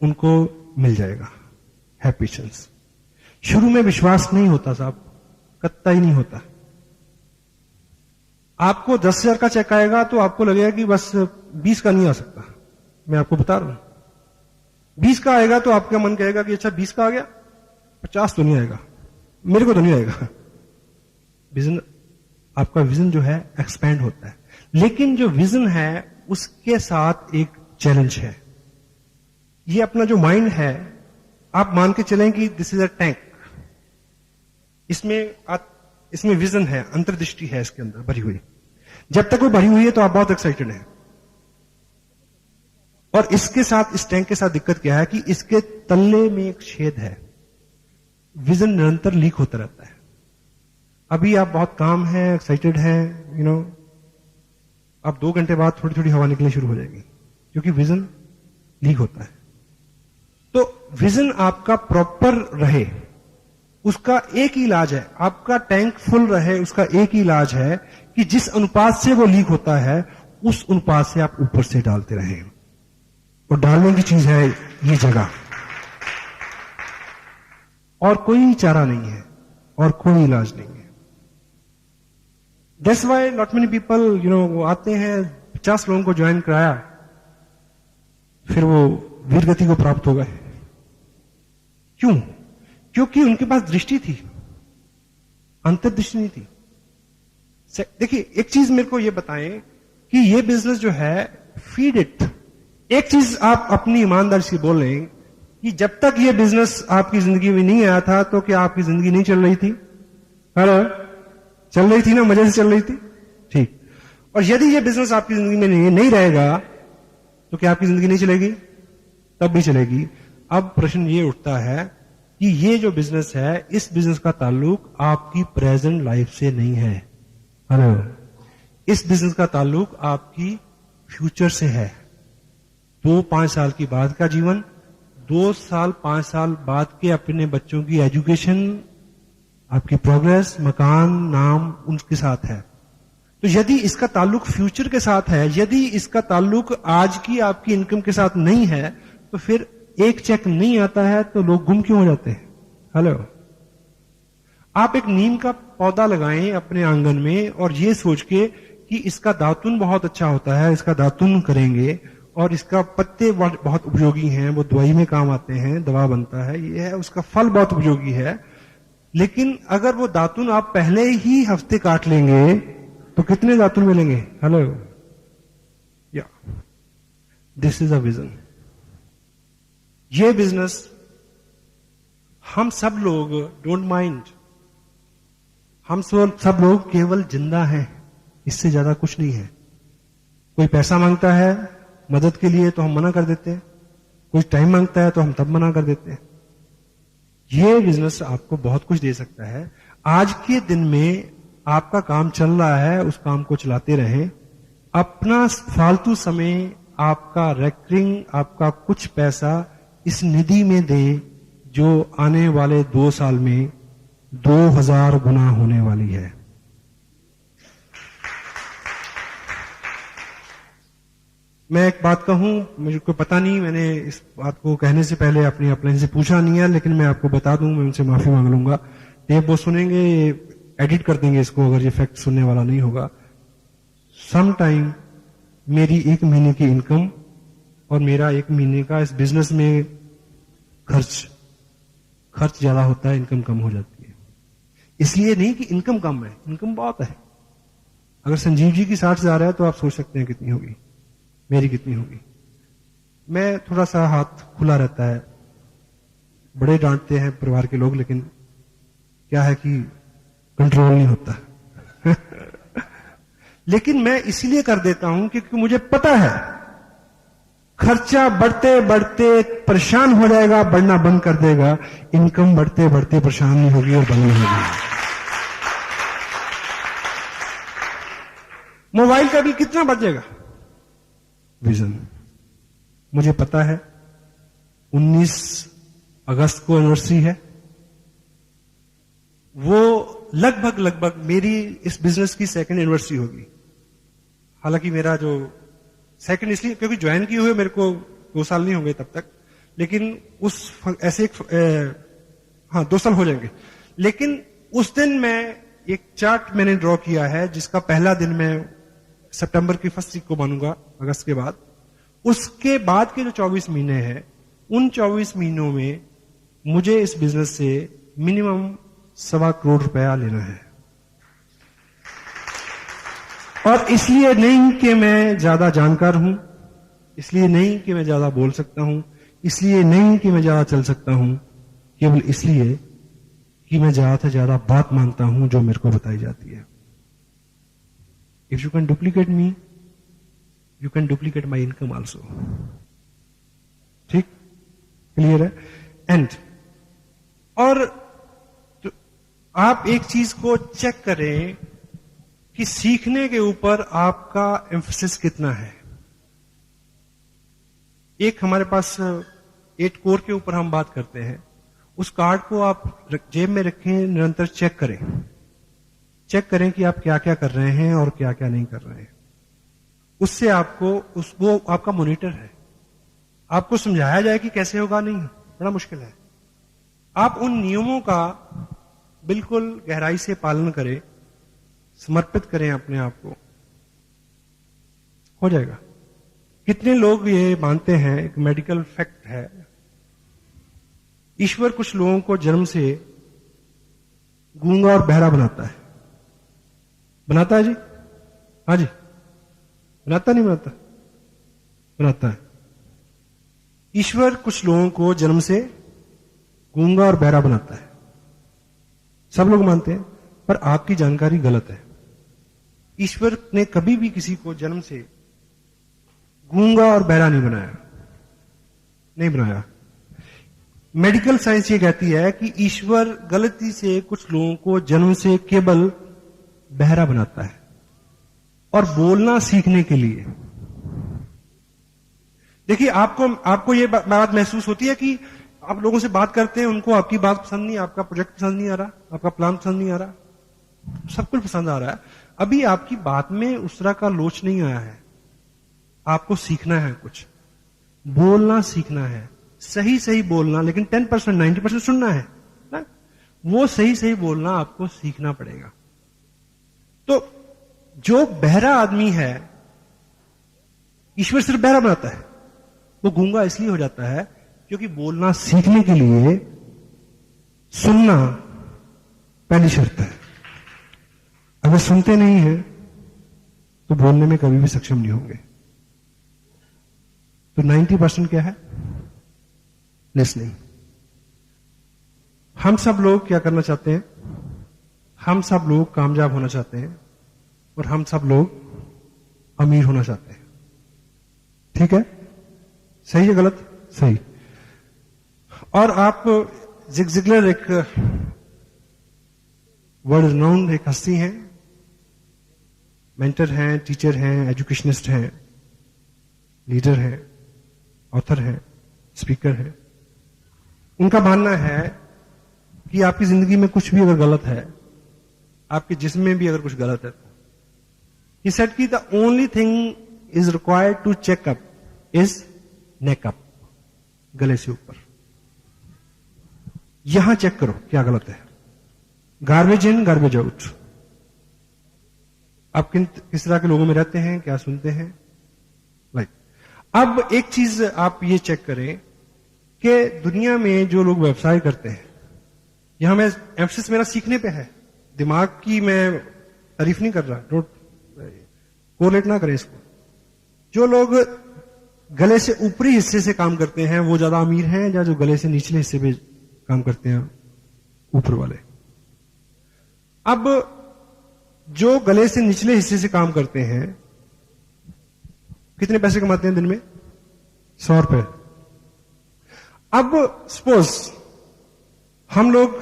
उनको मिल जाएगा। है पेशेंस। शुरू में विश्वास नहीं होता साहब, कत्ता ही नहीं होता। आपको 10,000 का चेक आएगा तो आपको लगेगा कि बस 20 का नहीं आ सकता। मैं आपको बता रहा हूं, 20 का आएगा तो आपका मन कहेगा कि अच्छा 20 का आ गया, 50 तो नहीं आएगा, मेरे को तो नहीं आएगा। विजन, आपका विजन जो है एक्सपैंड होता है। लेकिन जो विजन है उसके साथ एक चैलेंज है। ये अपना जो माइंड है, आप मान के चलें कि दिस इज अ टैंक, इसमें विजन है, अंतर्दृष्टि है इसके अंदर भरी हुई। जब तक वो भरी हुई है तो आप बहुत एक्साइटेड हैं। और इसके साथ, इस टैंक के साथ दिक्कत क्या है कि इसके तल्ले में एक छेद है। विजन निरंतर लीक होता रहता है। अभी आप बहुत काम है, एक्साइटेड हैं, यू नो, अब 2 घंटे बाद थोड़ी थोड़ी हवा निकलनी शुरू हो जाएगी, क्योंकि विजन लीक होता है। तो विजन आपका प्रॉपर रहे, उसका एक ही इलाज है, आपका टैंक फुल रहे, उसका एक ही इलाज है कि जिस अनुपात से वो लीक होता है उस अनुपात से आप ऊपर से डालते रहें। और डालने की चीज है ये जगह, और कोई चारा नहीं है और कोई इलाज नहीं है। That's why not many people, वो आते हैं, 50 लोगों को ज्वाइन कराया, फिर वो वीर गति को प्राप्त हो गए। क्यों? क्योंकि उनके पास दृष्टि थी, अंतर्दृष्टि नहीं थी। देखिए, एक चीज मेरे को ये बताएं कि ये बिजनेस जो है, फीड इट। एक चीज आप अपनी ईमानदारी से बोलें कि जब तक ये बिजनेस आपकी जिंदगी में नहीं आया था तो क्या आपकी जिंदगी नहीं चल रही थी? हेलो, चल रही थी ना, मजे से चल रही थी, ठीक। और यदि ये बिजनेस आपकी जिंदगी में नहीं रहेगा तो क्या आपकी जिंदगी नहीं चलेगी? तब भी चलेगी। अब प्रश्न ये उठता है कि ये जो बिजनेस है, इस बिजनेस का ताल्लुक आपकी प्रेजेंट लाइफ से नहीं है। हेलो, इस बिजनेस का ताल्लुक आपकी फ्यूचर से है। 2-5 साल की बाद का जीवन, 2 साल 5 साल बाद के अपने बच्चों की एजुकेशन, आपकी प्रोग्रेस, मकान, नाम उनके साथ है। तो यदि इसका ताल्लुक फ्यूचर के साथ है, यदि इसका ताल्लुक आज की आपकी इनकम के साथ नहीं है, तो फिर एक चेक नहीं आता है तो लोग गुम क्यों हो जाते हैं? हेलो, आप एक नीम का पौधा लगाएं अपने आंगन में और ये सोच के कि इसका दातुन बहुत अच्छा होता है, इसका दातुन करेंगे और इसका पत्ते बहुत उपयोगी हैं, वो दवाई में काम आते हैं, दवा बनता है, ये है, उसका फल बहुत उपयोगी है। लेकिन अगर वो दातुन आप पहले ही हफ्ते काट लेंगे तो कितने दातुन मिलेंगे? हेलो, या दिस इज अ विजन। ये बिजनेस हम सब लोग डोंट माइंड, हम सब लोग केवल जिंदा हैं, इससे ज्यादा कुछ नहीं है। कोई पैसा मांगता है मदद के लिए तो हम मना कर देते हैं, कोई टाइम मांगता है तो हम तब मना कर देते हैं। ये बिजनेस आपको बहुत कुछ दे सकता है। आज के दिन में आपका काम चल रहा है, उस काम को चलाते रहें। अपना फालतू समय, आपका रेकरिंग, आपका कुछ पैसा इस निधि में दें जो आने वाले 2 साल में 2000 गुना होने वाली है। मैं एक बात कहूं, मुझे को पता नहीं, मैंने इस बात को कहने से पहले अपनी अपलाइन से पूछा नहीं है, लेकिन मैं आपको बता दूं, मैं उनसे माफी मांग लूंगा। टेप वो सुनेंगे, एडिट कर देंगे इसको अगर ये फैक्ट सुनने वाला नहीं होगा। सम टाइम मेरी 1 महीने की इनकम और मेरा 1 महीने का इस बिजनेस में खर्च ज्यादा होता है, इनकम कम हो जाती है। इसलिए नहीं कि इनकम कम है, इनकम बहुत है। अगर संजीव जी की 60,000 है तो आप सोच सकते हैं कितनी होगी, मेरी कितनी होगी। मैं थोड़ा सा हाथ खुला रहता है, बड़े डांटते हैं परिवार के लोग, लेकिन क्या है कि कंट्रोल नहीं होता। लेकिन मैं इसलिए कर देता हूं क्योंकि मुझे पता है खर्चा बढ़ते बढ़ते परेशान हो जाएगा, बढ़ना बंद कर देगा। इनकम बढ़ते बढ़ते परेशान नहीं होगी और बंद नहीं होगी। मोबाइल का बिल कितना बढ़ जाएगा? विजन। मुझे पता है 19 अगस्त को एनिवर्सरी है, वो लगभग मेरी इस बिजनेस की 2nd एनिवर्सरी होगी। हालांकि मेरा जो 2nd इसलिए क्योंकि ज्वाइन किए हुए मेरे को 2 साल नहीं होंगे तब तक, लेकिन उस ऐसे 2 साल हो जाएंगे। लेकिन उस दिन मैं एक चार्ट मैंने ड्रॉ किया है जिसका पहला दिन मैं सितंबर की 1st वीक को मानूंगा, अगस्त के बाद। उसके बाद के जो 24 महीने हैं, उन 24 महीनों में मुझे इस बिजनेस से मिनिमम 1.25 करोड़ रुपया लेना है। और इसलिए नहीं कि मैं ज्यादा जानकार हूं, इसलिए नहीं कि मैं ज्यादा बोल सकता हूं, इसलिए नहीं कि मैं ज्यादा चल सकता हूं, केवल इसलिए कि मैं ज्यादा से ज्यादा बात मानता हूं जो मेरे को बताई जाती है। If you can duplicate me, you can duplicate my income also. ठीक, क्लियर है? एंड और तो आप एक चीज को चेक करें कि सीखने के ऊपर आपका एम्फेसिस कितना है। एक हमारे पास 8 कोर के ऊपर हम बात करते हैं, उस कार्ड को आप जेब में रखें, निरंतर चेक करें कि आप क्या क्या कर रहे हैं और क्या क्या नहीं कर रहे हैं। उससे आपको वो आपका मॉनिटर है। आपको समझाया जाए कि कैसे होगा, नहीं, बड़ा मुश्किल है। आप उन नियमों का बिल्कुल गहराई से पालन करें, समर्पित करें अपने आप को, हो जाएगा। कितने लोग ये मानते हैं, एक मेडिकल फैक्ट है, ईश्वर कुछ लोगों को जन्म से गूंगा और बहरा बनाता है। बनाता है जी? हाँ जी, बनाता नहीं बनाता? बनाता है। ईश्वर कुछ लोगों को जन्म से गूंगा और बहरा बनाता है, सब लोग मानते हैं, पर आपकी जानकारी गलत है। ईश्वर ने कभी भी किसी को जन्म से गूंगा और बहरा नहीं बनाया, नहीं बनाया। मेडिकल साइंस ये कहती है कि ईश्वर गलती से कुछ लोगों को जन्म से केवल बहरा बनाता है और बोलना सीखने के लिए। देखिए, आपको ये बात महसूस होती है कि आप लोगों से बात करते हैं, उनको आपकी बात पसंद नहीं, आपका प्रोजेक्ट पसंद नहीं आ रहा, आपका प्लान पसंद नहीं आ रहा, सब कुछ पसंद आ रहा है, अभी आपकी बात में उस तरह का लोच नहीं आया है। आपको सीखना है, कुछ बोलना सीखना है, सही सही बोलना, लेकिन 10% 90% सुनना है ना? वो सही सही बोलना आपको सीखना पड़ेगा। तो जो बहरा आदमी है, ईश्वर सिर्फ बहरा बनाता है, वो गूंगा इसलिए हो जाता है क्योंकि बोलना सीखने के लिए सुनना पहली शर्त है। अगर सुनते नहीं हैं तो बोलने में कभी भी सक्षम नहीं होंगे। तो 90% क्या है? लिसनिंग। हम सब लोग क्या करना चाहते हैं? हम सब लोग कामयाब होना चाहते हैं और हम सब लोग अमीर होना चाहते हैं। ठीक है? सही है गलत? सही। और आप जिग जिगलर एक वर्ल्ड रिनाउंड एक हस्ती हैं, मेंटर हैं, टीचर हैं, एजुकेशनिस्ट हैं, लीडर हैं, ऑथर हैं, स्पीकर हैं। उनका मानना है कि आपकी जिंदगी में कुछ भी अगर गलत है, आपके जिस्म में भी अगर कुछ गलत है, he said कि the only thing is required to check up is neck up, गले से ऊपर। यहां चेक करो क्या गलत है। Garbage in garbage out. आप किस तरह के लोगों में रहते हैं, क्या सुनते हैं, राइट। अब एक चीज आप ये चेक करें कि दुनिया में जो लोग व्यवसाय करते हैं, यहां मैं एम्फसिस मेरा सीखने पे है, दिमाग की मैं तारीफ नहीं कर रहा, डोंट कोरिलेट ना करें इसको। जो लोग गले से ऊपरी हिस्से से काम करते हैं वो ज्यादा अमीर हैं, या जो गले से निचले हिस्से पे काम करते हैं ऊपर वाले। अब जो गले से निचले हिस्से से काम करते हैं कितने पैसे कमाते हैं दिन में? 100 रुपए। अब सपोज हम लोग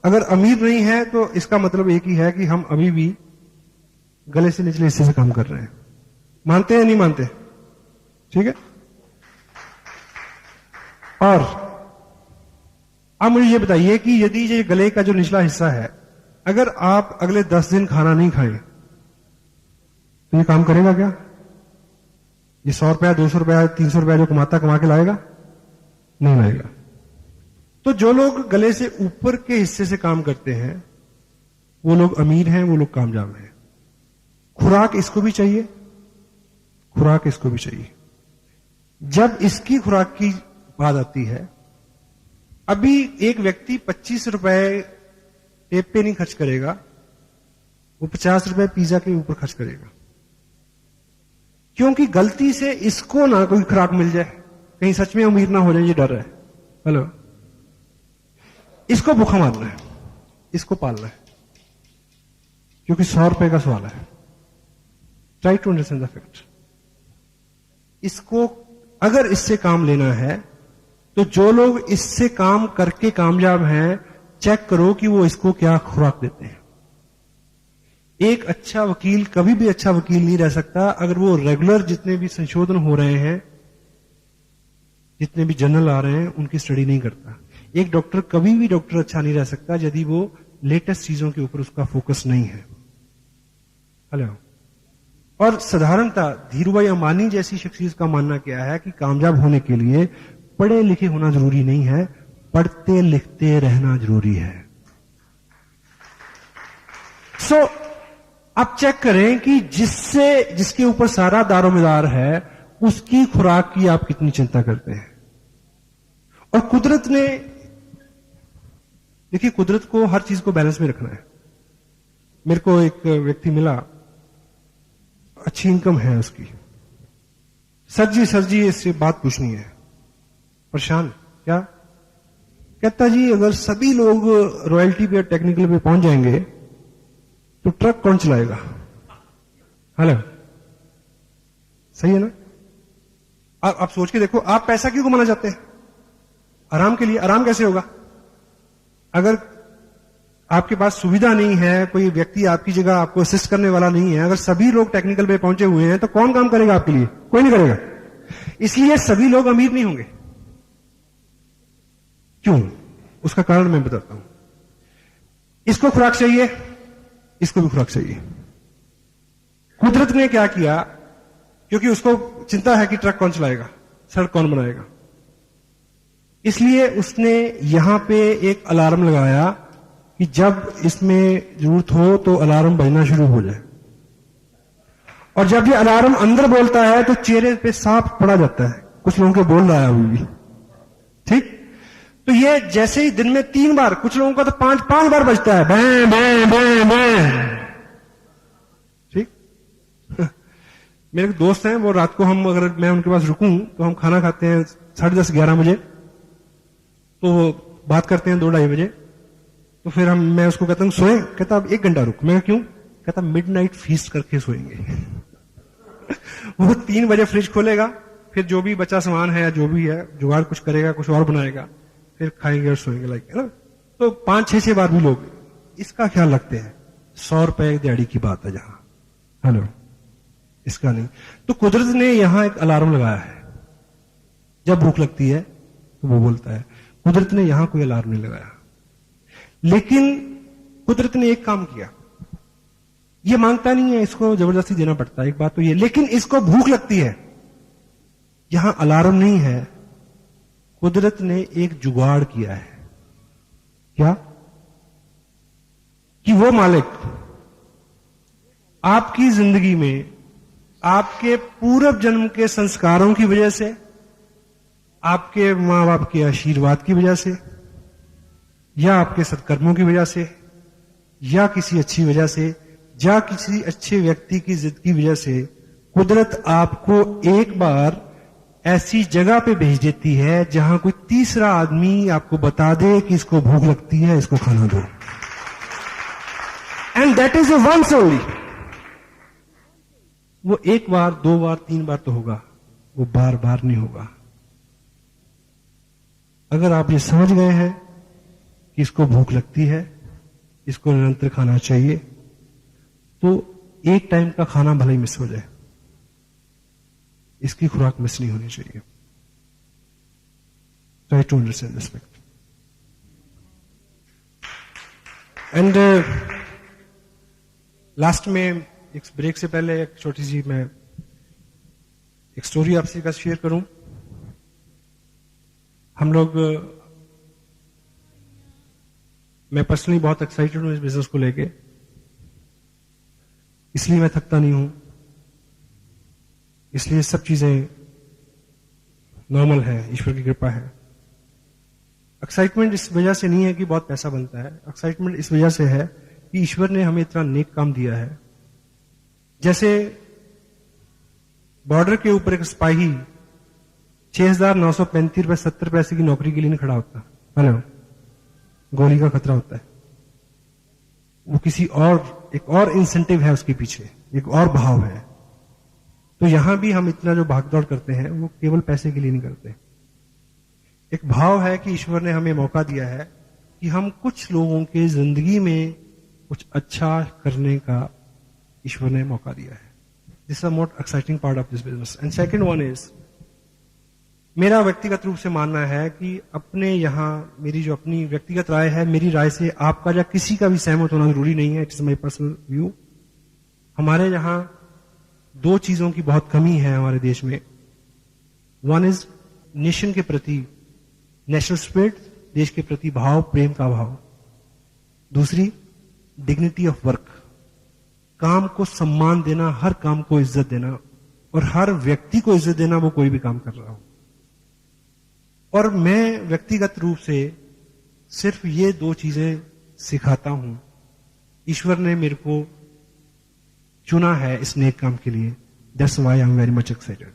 अगर अमीर नहीं है तो इसका मतलब एक ही है कि हम अभी भी गले से निचले हिस्से से काम कर रहे हैं। मानते हैं नहीं मानते? ठीक है। और अब मुझे ये बताइए कि यदि ये गले का जो निचला हिस्सा है, अगर आप अगले 10 दिन खाना नहीं खाएं तो ये काम करेगा क्या? ये 100 रुपया, 200 रुपया, 300 रुपया जो कमा के लाएगा? नहीं लाएगा। तो जो लोग गले से ऊपर के हिस्से से काम करते हैं वो लोग अमीर हैं, वो लोग कामयाब हैं। खुराक इसको भी चाहिए, खुराक इसको भी चाहिए। जब इसकी खुराक की बात आती है, अभी एक व्यक्ति 25 रुपए टेप पे नहीं खर्च करेगा, वो 50 रुपए पिज्जा के ऊपर खर्च करेगा, क्योंकि गलती से इसको ना कोई खुराक मिल जाए, कहीं सच में अमीर ना हो जाए, ये डर है। हेलो, इसको भूखा मारना है, इसको पालना है, क्योंकि 100 रुपए का सवाल है। Try to understand the fact. इसको अगर इससे काम लेना है तो जो लोग इससे काम करके कामयाब हैं, चेक करो कि वो इसको क्या खुराक देते हैं। एक अच्छा वकील कभी भी अच्छा वकील नहीं रह सकता अगर वो रेगुलर जितने भी संशोधन हो रहे हैं, जितने भी जर्नल आ रहे हैं, उनकी स्टडी नहीं करता। एक डॉक्टर कभी भी डॉक्टर अच्छा नहीं रह सकता यदि वो लेटेस्ट चीजों के ऊपर उसका फोकस नहीं है। हेलो। और साधारणतः धीरूभाई अंबानी जैसी शख्सियत का मानना क्या है कि कामयाब होने के लिए पढ़े लिखे होना जरूरी नहीं है, पढ़ते लिखते रहना जरूरी है। सो आप चेक करें कि जिसके ऊपर सारा दारोमदार है उसकी खुराक की आप कितनी चिंता करते हैं। और कुदरत ने, देखिए, कुदरत को हर चीज को बैलेंस में रखना है। मेरे को एक व्यक्ति मिला, अच्छी इनकम है उसकी, सर जी इससे बात पूछनी है। परेशान क्या? कहता जी अगर सभी लोग रॉयल्टी पे और टेक्निकल पे पहुंच जाएंगे तो ट्रक कौन चलाएगा? हेलो, सही है ना? आप सोच के देखो, आप पैसा क्यों कमाना चाहते हैं? आराम के लिए। आराम कैसे होगा? अगर आपके पास सुविधा नहीं है, कोई व्यक्ति आपकी जगह आपको असिस्ट करने वाला नहीं है, अगर सभी लोग टेक्निकल पे पहुंचे हुए हैं, तो कौन काम करेगा आपके लिए? कोई नहीं करेगा। इसलिए सभी लोग अमीर नहीं होंगे। क्यों? उसका कारण मैं बताता हूं। इसको खुराक चाहिए, इसको भी खुराक चाहिए। कुदरत ने क्या किया, क्योंकि उसको चिंता है कि ट्रक कौन चलाएगा, सड़क कौन बनाएगा, इसलिए उसने यहां पे एक अलार्म लगाया कि जब इसमें जरूरत हो तो अलार्म बजना शुरू हो जाए। और जब ये अलार्म अंदर बोलता है तो चेहरे पे साफ पड़ा जाता है, कुछ लोगों को बोल रहा है अभी भी, ठीक? तो ये जैसे ही दिन में 3 बार, कुछ लोगों का तो 5 बार बजता है, बैं बैं बैं बैं, ठीक? मेरे दोस्त हैं, वो रात को हम अगर मैं उनके पास रुकूं तो हम खाना खाते हैं 10:30 11 बजे, तो बात करते हैं 2-2:30 बजे। तो फिर मैं उसको कहता हूं सोए, कहता अब 1 घंटा रुक। मैं क्यों? कहता मिडनाइट फीस्ट करके सोएंगे। वो 3 बजे फ्रिज खोलेगा, फिर जो भी बचा सामान है, जो भी है जुगाड़ कुछ करेगा, कुछ और बनाएगा, फिर खाएंगे और सोएंगे, लाइक, है ना? तो 5-6 बार भी लोग इसका ख्याल रखते हैं। 100 रुपए दिहाड़ी की बात है जहां, हेलो, इसका नहीं। तो कुदरत ने यहां एक अलार्म लगाया है, जब भूख लगती है तो वो बोलता है। कुदरत ने यहां कोई अलार्म नहीं लगाया, लेकिन कुदरत ने एक काम किया। ये मांगता नहीं है, इसको जबरदस्ती देना पड़ता है, एक बात तो ये, लेकिन इसको भूख लगती है। यहां अलार्म नहीं है, कुदरत ने एक जुगाड़ किया है। क्या? कि वो मालिक आपकी जिंदगी में आपके पूर्व जन्म के संस्कारों की वजह से, आपके मां बाप के आशीर्वाद की वजह से, या आपके सत्कर्मों की वजह से, या किसी अच्छी वजह से, या किसी अच्छे व्यक्ति की जिद की वजह से, कुदरत आपको एक बार ऐसी जगह पे भेज देती है जहां कोई तीसरा आदमी आपको बता दे कि इसको भूख लगती है, इसको खाना दो। And that is a once only. वो 1 बार, 2 बार, 3 बार तो होगा, वो बार बार नहीं होगा। अगर आप ये समझ गए हैं कि इसको भूख लगती है, इसको निरंतर खाना चाहिए, तो एक टाइम का खाना भले ही मिस हो जाए, इसकी खुराक मिस नहीं होनी चाहिए। Try to understand this fact. And last में एक ब्रेक से पहले एक छोटी सी मैं एक स्टोरी आपसे का शेयर करूं। हम लोग, मैं पर्सनली बहुत एक्साइटेड हूं इस बिजनेस को लेके, इसलिए मैं थकता नहीं हूं, इसलिए सब चीजें नॉर्मल है, ईश्वर की कृपा है। एक्साइटमेंट इस वजह से नहीं है कि बहुत पैसा बनता है, एक्साइटमेंट इस वजह से है कि ईश्वर ने हमें इतना नेक काम दिया है। जैसे बॉर्डर के ऊपर एक सिपाही 6,935 रुपए 70 पैसे की नौकरी के लिए नहीं खड़ा होता, हेलो, गोली का खतरा होता है। वो किसी और, एक और इंसेंटिव है उसके पीछे, एक और भाव है। तो यहां भी हम इतना जो भागदौड़ करते हैं वो केवल पैसे के लिए नहीं करते। एक भाव है कि ईश्वर ने हमें मौका दिया है कि हम कुछ लोगों के जिंदगी में कुछ अच्छा करने का ईश्वर ने मौका दिया है। This is the most exciting part of this business. And second one is, मेरा व्यक्तिगत रूप से मानना है कि अपने यहां, मेरी जो अपनी व्यक्तिगत राय है, मेरी राय से आपका या किसी का भी सहमत होना जरूरी नहीं है, it is my personal view. हमारे यहां 2 चीजों की बहुत कमी है हमारे देश में। वन इज नेशन के प्रति, नेशनल स्पिरिट, देश के प्रति भाव, प्रेम का भाव। दूसरी, डिग्निटी ऑफ वर्क, काम को सम्मान देना, हर काम को इज्जत देना, और हर व्यक्ति को इज्जत देना, वो कोई भी काम कर रहा हो। और मैं व्यक्तिगत रूप से सिर्फ ये 2 चीजें सिखाता हूं। ईश्वर ने मेरे को चुना है इस नेक काम के लिए, that's why I am very much excited.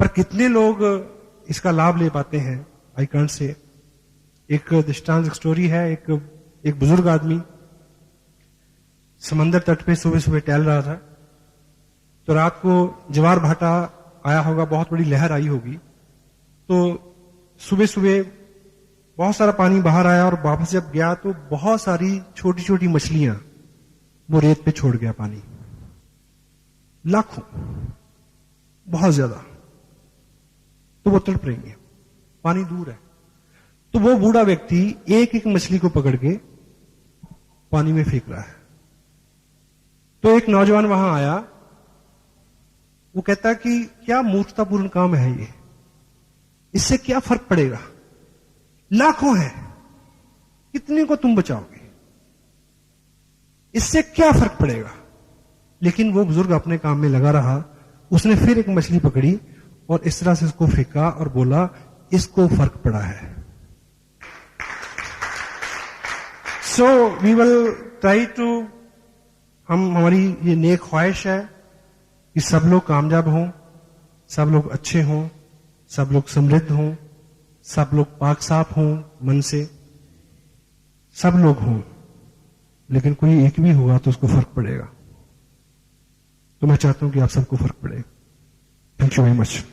पर कितने लोग इसका लाभ ले पाते हैं, आई कांट से। एक दृष्टांत, एक स्टोरी है। एक बुजुर्ग आदमी समंदर तट पे सुबह सुबह टहल रहा था, तो रात को ज्वार भाटा आया होगा, बहुत बड़ी लहर आई होगी, तो सुबह सुबह बहुत सारा पानी बाहर आया और वापस जब गया तो बहुत सारी छोटी छोटी मछलियां वो रेत पे छोड़ गया पानी, लाखों, बहुत ज्यादा। तो वो तड़प रही है, पानी दूर है। तो वो बूढ़ा व्यक्ति एक एक मछली को पकड़ के पानी में फेंक रहा है। तो एक नौजवान वहां आया, वो कहता कि क्या मूर्खतापूर्ण काम है ये, इससे क्या फर्क पड़ेगा, लाखों हैं, कितने को तुम बचाओगे, इससे क्या फर्क पड़ेगा। लेकिन वो बुजुर्ग अपने काम में लगा रहा। उसने फिर एक मछली पकड़ी और इस तरह से इसको फेंका और बोला इसको फर्क पड़ा है। So we will try to, हमारी ये नेक ख्वाहिश है कि सब लोग कामयाब हों, सब लोग अच्छे हों, सब लोग समृद्ध हों, सब लोग पाक साफ हों मन से, सब लोग हों। लेकिन कोई एक भी होगा तो उसको फर्क पड़ेगा। तो मैं चाहता हूं कि आप सबको फर्क पड़े। Thank you very much.